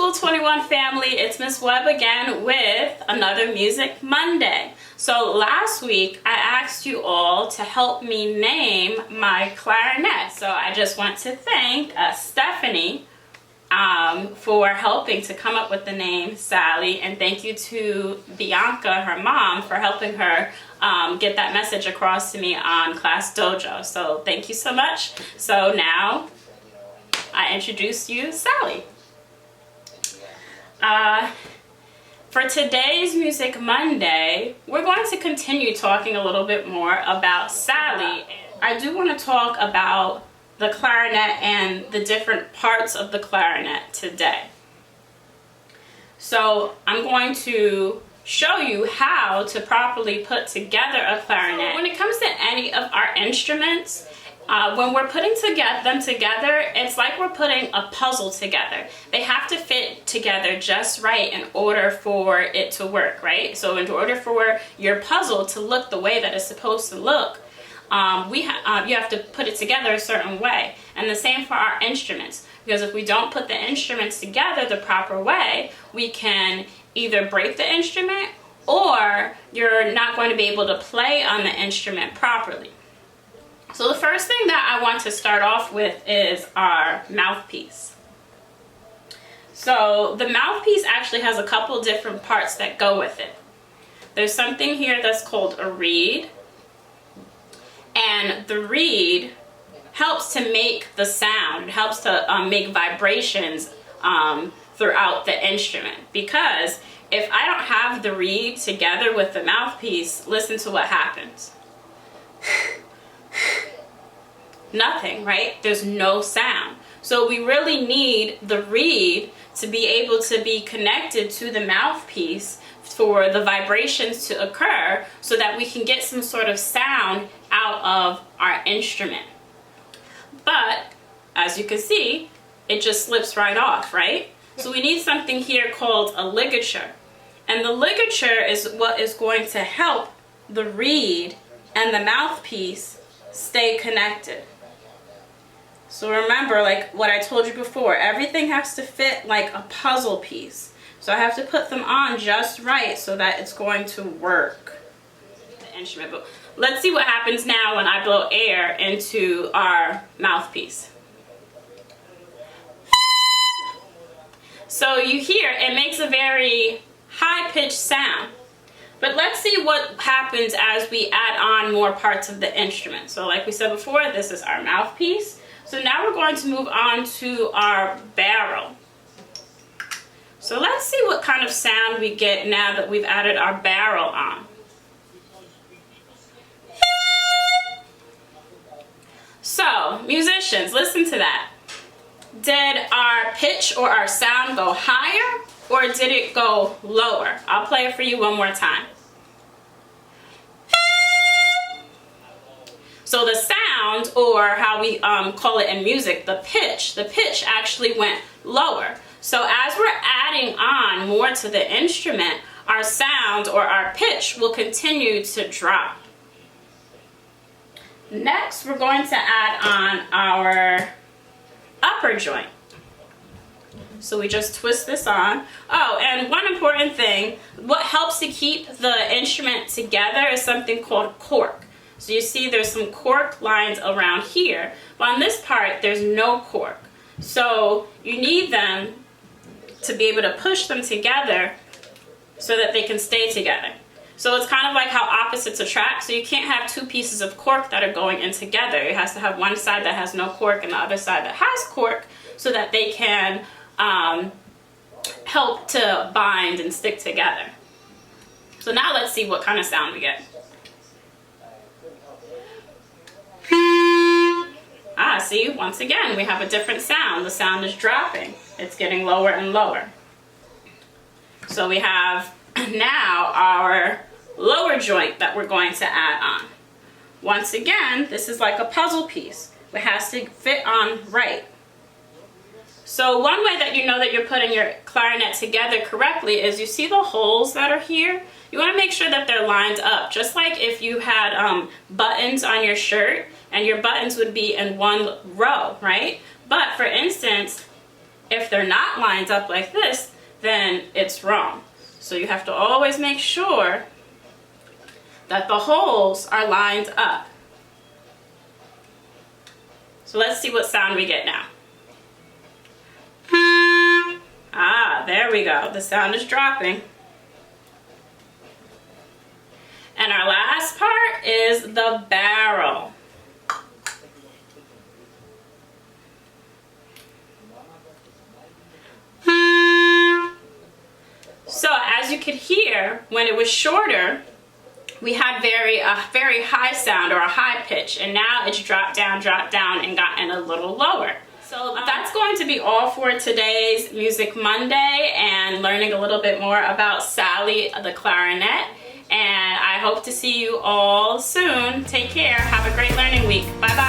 School 21 family, it's Miss Webb again with another Music Monday. So last week I asked you all to help me name my clarinet. So I just want to thank Stephanie for helping to come up with the name Sally, and thank you to Bianca, her mom, for helping her get that message across to me on Class Dojo. So thank you so much. So now I introduce you Sally. For today's Music Monday, we're going to continue talking a little bit more about Sally. I do want to talk about the clarinet and the different parts of the clarinet today. So I'm going to show you how to properly put together a clarinet. So when it comes to any of our instruments, when we're putting them together, it's like we're putting a puzzle together. They have to fit together just right in order for it to work, right? So in order for your puzzle to look the way that it's supposed to look, you have to put it together a certain way. And the same for our instruments, because if we don't put the instruments together the proper way, we can either break the instrument or you're not going to be able to play on the instrument properly. So the first thing that I want to start off with is our mouthpiece. So the mouthpiece actually has a couple different parts that go with it. There's something here that's called a reed, and the reed helps to make the sound. It helps to make vibrations throughout the instrument, because if I don't have the reed together with the mouthpiece, listen to what happens. Nothing, right? There's no sound. So we really need the reed to be able to be connected to the mouthpiece for the vibrations to occur, so that we can get some sort of sound out of our instrument. But as you can see, it just slips right off, right? So we need something here called a ligature. And the ligature is what is going to help the reed and the mouthpiece stay connected. So remember, like what I told you before, everything has to fit like a puzzle piece. So I have to put them on just right so that it's going to work. The instrument. But let's see what happens now when I blow air into our mouthpiece. So you hear it makes a very high-pitched sound. But let's see what happens as we add on more parts of the instrument. So like we said before, this is our mouthpiece. So now we're going to move on to our barrel. So let's see what kind of sound we get now that we've added our barrel on. So, musicians, listen to that. Did our pitch or our sound go higher, or did it go lower? I'll play it for you one more time. So the sound, or how we call it in music, the pitch actually went lower. So as we're adding on more to the instrument, our sound or our pitch will continue to drop. Next, we're going to add on our upper joint. So we just twist this on. Oh, and one important thing, what helps to keep the instrument together is something called cork. So you see there's some cork lines around here, but on this part there's no cork. So you need them to be able to push them together so that they can stay together. So it's kind of like how opposites attract. So you can't have two pieces of cork that are going in together. It has to have one side that has no cork and the other side that has cork, so that they can help to bind and stick together. So now let's see what kind of sound we get. See, once again, we have a different sound. The sound is dropping. It's getting lower and lower. So we have now our lower joint that we're going to add on. Once again, this is like a puzzle piece. It has to fit on right. So one way that you know that you're putting your clarinet together correctly is you see the holes that are here? You want to make sure that they're lined up. Just like if you had buttons on your shirt, and your buttons would be in one row, right? But for instance, If they're not lined up like this, then it's wrong. So you have to always make sure that the holes are lined up. So let's see what sound we get now. Ah, there we go. The sound is dropping. And our last part is the barrel. So as you could hear, when it was shorter, we had a very high sound, or a high pitch, and now it's dropped down and gotten a little lower. So that's going to be all for today's Music Monday and learning a little bit more about Sally the clarinet. And I hope to see you all soon. Take care. Have a great learning week. Bye bye.